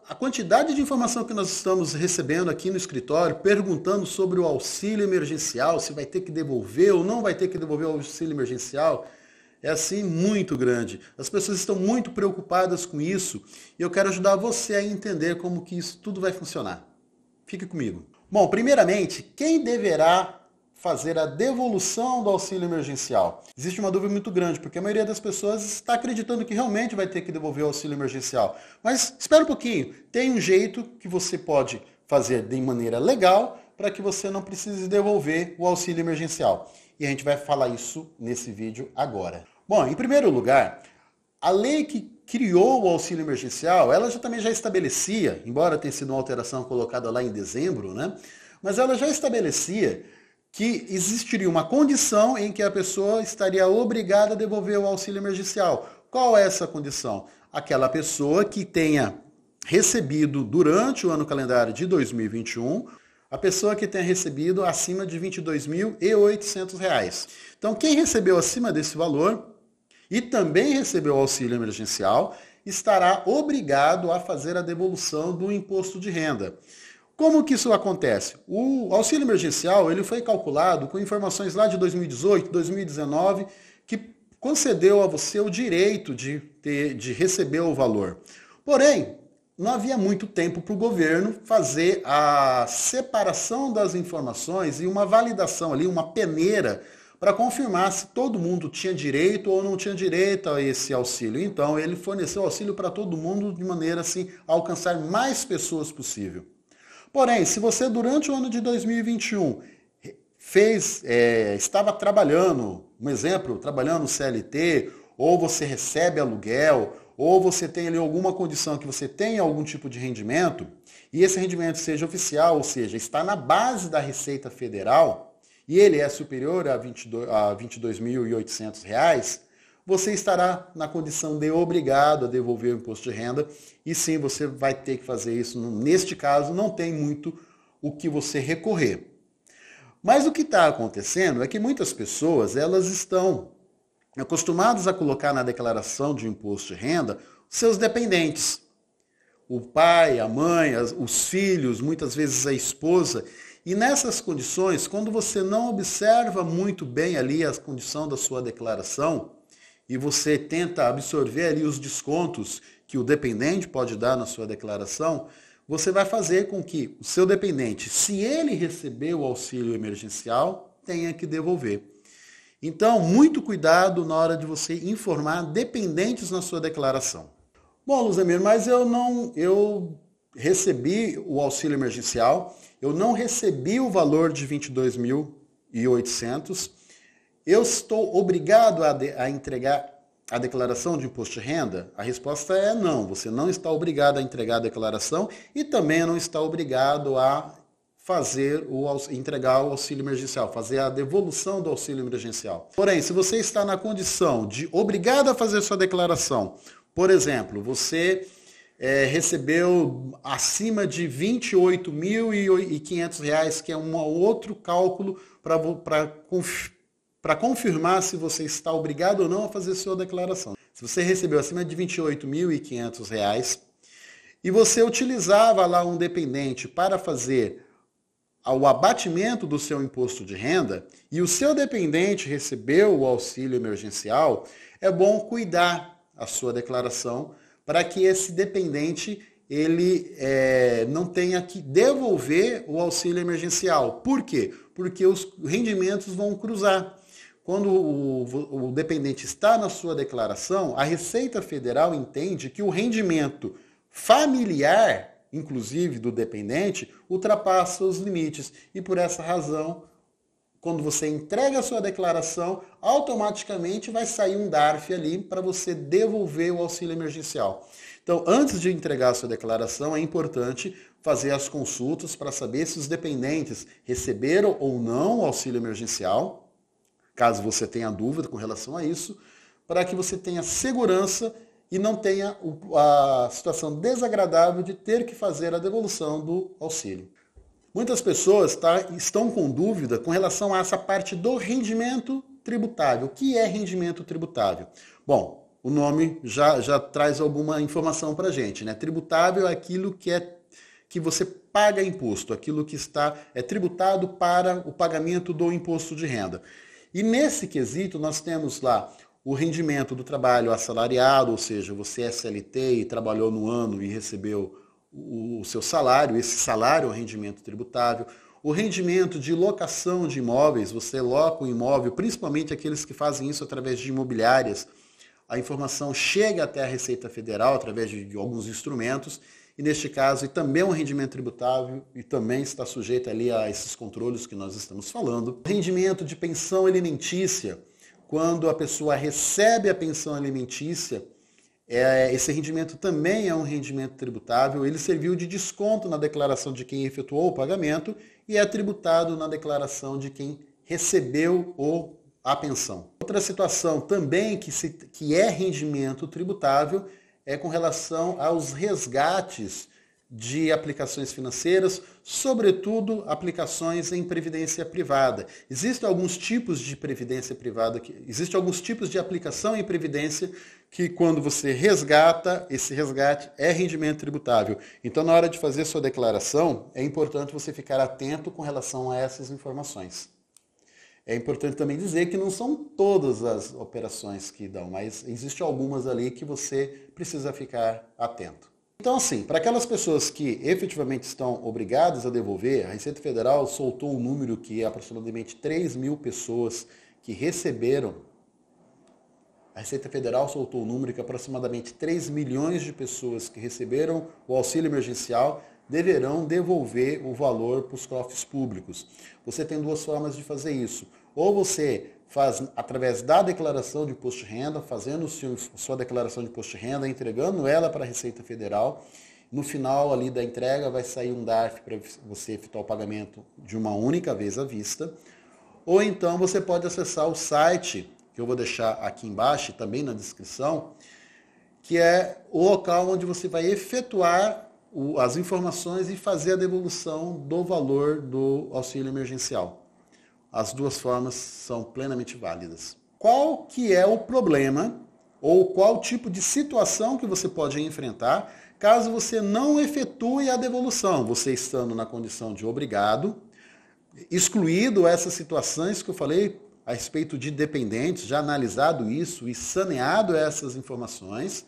a quantidade de informação que nós estamos recebendo aqui no escritório, perguntando sobre o auxílio emergencial, se vai ter que devolver ou não vai ter que devolver o auxílio emergencial, é assim muito grande. As pessoas estão muito preocupadas com isso e eu quero ajudar você a entender como que isso tudo vai funcionar. Fique comigo. Bom, primeiramente, quem deverá fazer a devolução do auxílio emergencial? Existe uma dúvida muito grande, porque a maioria das pessoas está acreditando que realmente vai ter que devolver o auxílio emergencial. Mas espera um pouquinho, tem um jeito que você pode fazer de maneira legal para que você não precise devolver o auxílio emergencial. E a gente vai falar isso nesse vídeo agora. Bom, em primeiro lugar, a lei que criou o auxílio emergencial, ela também já estabelecia, embora tenha sido uma alteração colocada lá em dezembro, né? Mas ela já estabelecia que existiria uma condição em que a pessoa estaria obrigada a devolver o auxílio emergencial. Qual é essa condição? Aquela pessoa que tenha recebido durante o ano calendário de 2021, a pessoa que tenha recebido acima de R$ 22.800. Então, quem recebeu acima desse valor e também recebeu o auxílio emergencial, estará obrigado a fazer a devolução do imposto de renda. Como que isso acontece? O auxílio emergencial ele foi calculado com informações lá de 2018, 2019, que concedeu a você o direito de receber o valor. Porém, não havia muito tempo para o governo fazer a separação das informações e uma validação ali, uma peneira, para confirmar se todo mundo tinha direito ou não tinha direito a esse auxílio. Então, ele forneceu auxílio para todo mundo de maneira assim, a alcançar mais pessoas possível. Porém, se você durante o ano de 2021 estava trabalhando, um exemplo, trabalhando no CLT, ou você recebe aluguel, ou você tem ali alguma condição que você tenha algum tipo de rendimento, e esse rendimento seja oficial, ou seja, está na base da Receita Federal, e ele é superior a R$ 22.800, você estará na condição de obrigado a devolver o imposto de renda, e sim, você vai ter que fazer isso. Neste caso, não tem muito o que você recorrer. Mas o que está acontecendo é que muitas pessoas, elas estão acostumadas a colocar na declaração de imposto de renda seus dependentes. O pai, a mãe, os filhos, muitas vezes a esposa. E nessas condições, quando você não observa muito bem ali a condição da sua declaração, e você tenta absorver ali os descontos que o dependente pode dar na sua declaração, você vai fazer com que o seu dependente, se ele receber o auxílio emergencial, tenha que devolver. Então, muito cuidado na hora de você informar dependentes na sua declaração. Bom, Luzemir, mas eu recebi o auxílio emergencial, eu não recebi o valor de R$ 22.800, eu estou obrigado a entregar a declaração de imposto de renda? A resposta é não, você não está obrigado a entregar a declaração e também não está obrigado a entregar o auxílio emergencial, fazer a devolução do auxílio emergencial. Porém, se você está na condição de obrigado a fazer sua declaração, por exemplo, você recebeu acima de R$ 28.500, que é um outro cálculo para confirmar se você está obrigado ou não a fazer sua declaração. Se você recebeu acima de R$ 28.500 e você utilizava lá um dependente para fazer o abatimento do seu imposto de renda e o seu dependente recebeu o auxílio emergencial, é bom cuidar a sua declaração para que esse dependente ele não tenha que devolver o auxílio emergencial. Por quê? Porque os rendimentos vão cruzar. Quando o dependente está na sua declaração, a Receita Federal entende que o rendimento familiar, inclusive do dependente, ultrapassa os limites. E por essa razão, quando você entrega a sua declaração, automaticamente vai sair um DARF ali para você devolver o auxílio emergencial. Então, antes de entregar a sua declaração, é importante fazer as consultas para saber se os dependentes receberam ou não o auxílio emergencial, caso você tenha dúvida com relação a isso, para que você tenha segurança e não tenha a situação desagradável de ter que fazer a devolução do auxílio. Muitas pessoas estão com dúvida com relação a essa parte do rendimento tributável. O que é rendimento tributável? Bom, o nome já traz alguma informação para a gente, né? Tributável é aquilo que você paga imposto, aquilo que é tributado para o pagamento do imposto de renda. E nesse quesito nós temos lá o rendimento do trabalho assalariado, ou seja, você é CLT e trabalhou no ano e recebeu o seu salário, esse salário é o rendimento tributável. O rendimento de locação de imóveis, você loca um imóvel, principalmente aqueles que fazem isso através de imobiliárias, a informação chega até a Receita Federal através de alguns instrumentos, e neste caso também é um rendimento tributável e também está sujeito ali a esses controles que nós estamos falando. Rendimento de pensão alimentícia, quando a pessoa recebe a pensão alimentícia, esse rendimento também é um rendimento tributável, ele serviu de desconto na declaração de quem efetuou o pagamento e é tributado na declaração de quem recebeu a pensão. Outra situação também que é rendimento tributável é com relação aos resgates de aplicações financeiras, sobretudo aplicações em previdência privada. Existem alguns tipos de previdência privada, existem alguns tipos de aplicação em previdência que quando você resgata, esse resgate é rendimento tributável. Então, na hora de fazer sua declaração, é importante você ficar atento com relação a essas informações. É importante também dizer que não são todas as operações que dão, mas existem algumas ali que você precisa ficar atento. Então, assim, para aquelas pessoas que efetivamente estão obrigadas a devolver, a Receita Federal soltou um número que é aproximadamente 3.000 pessoas que receberam. A Receita Federal soltou um número que aproximadamente 3 milhões de pessoas que receberam o auxílio emergencial deverão devolver o valor para os cofres públicos. Você tem duas formas de fazer isso. Ou você faz através da declaração de imposto de renda, fazendo sua declaração de imposto de renda, entregando ela para a Receita Federal. No final ali da entrega vai sair um DARF para você efetuar o pagamento de uma única vez à vista. Ou então você pode acessar o site, que eu vou deixar aqui embaixo, também na descrição, que é o local onde você vai efetuar as informações e fazer a devolução do valor do auxílio emergencial. As duas formas são plenamente válidas. Qual que é o problema ou qual tipo de situação que você pode enfrentar caso você não efetue a devolução, você estando na condição de obrigado, excluído essas situações que eu falei a respeito de dependentes, já analisado isso e saneado essas informações,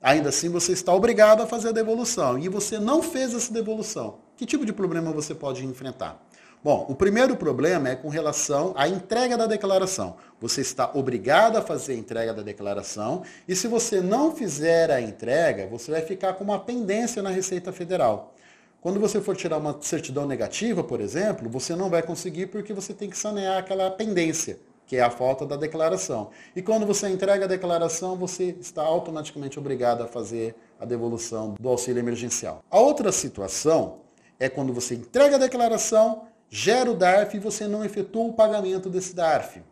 ainda assim você está obrigado a fazer a devolução e você não fez essa devolução. Que tipo de problema você pode enfrentar? Bom, o primeiro problema é com relação à entrega da declaração. Você está obrigado a fazer a entrega da declaração e se você não fizer a entrega, você vai ficar com uma pendência na Receita Federal. Quando você for tirar uma certidão negativa, por exemplo, você não vai conseguir porque você tem que sanear aquela pendência, que é a falta da declaração. E quando você entrega a declaração, você está automaticamente obrigado a fazer a devolução do auxílio emergencial. A outra situação é quando você entrega a declaração, gera o DARF e você não efetua o pagamento desse DARF.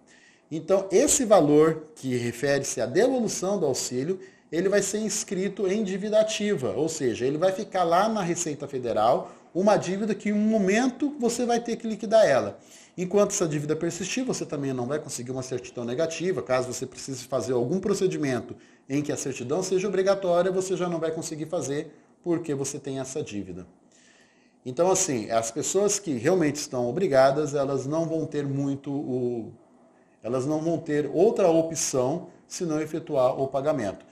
Então, esse valor que refere-se à devolução do auxílio, ele vai ser inscrito em dívida ativa, ou seja, ele vai ficar lá na Receita Federal, uma dívida que em um momento você vai ter que liquidar ela. Enquanto essa dívida persistir, você também não vai conseguir uma certidão negativa, caso você precise fazer algum procedimento em que a certidão seja obrigatória, você já não vai conseguir fazer porque você tem essa dívida. Então, assim, as pessoas que realmente estão obrigadas, elas não vão ter outra opção se não efetuar o pagamento.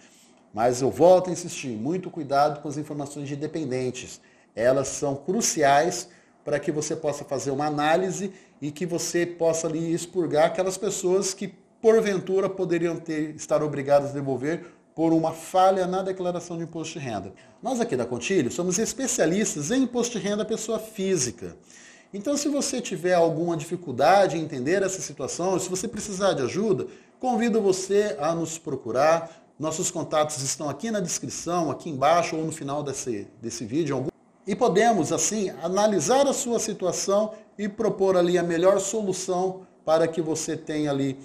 Mas eu volto a insistir, muito cuidado com as informações de dependentes. Elas são cruciais para que você possa fazer uma análise e que você possa ali expurgar aquelas pessoas que, porventura, poderiam estar obrigadas a devolver por uma falha na declaração de imposto de renda. Nós aqui da Contílio somos especialistas em imposto de renda à pessoa física. Então, se você tiver alguma dificuldade em entender essa situação, se você precisar de ajuda, convido você a nos procurar. Nossos contatos estão aqui na descrição, aqui embaixo ou no final desse vídeo. E podemos, assim, analisar a sua situação e propor ali a melhor solução para que você tenha ali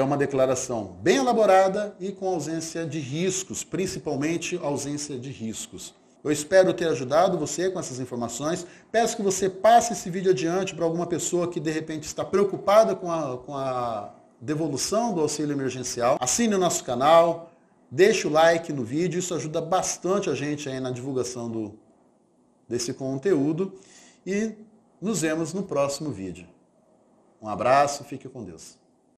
uma declaração bem elaborada e com ausência de riscos, principalmente ausência de riscos. Eu espero ter ajudado você com essas informações. Peço que você passe esse vídeo adiante para alguma pessoa que de repente está preocupada com a devolução do auxílio emergencial. Assine o nosso canal, Deixa o like no vídeo, isso ajuda bastante a gente aí na divulgação desse conteúdo. E nos vemos no próximo vídeo. Um abraço, fique com Deus.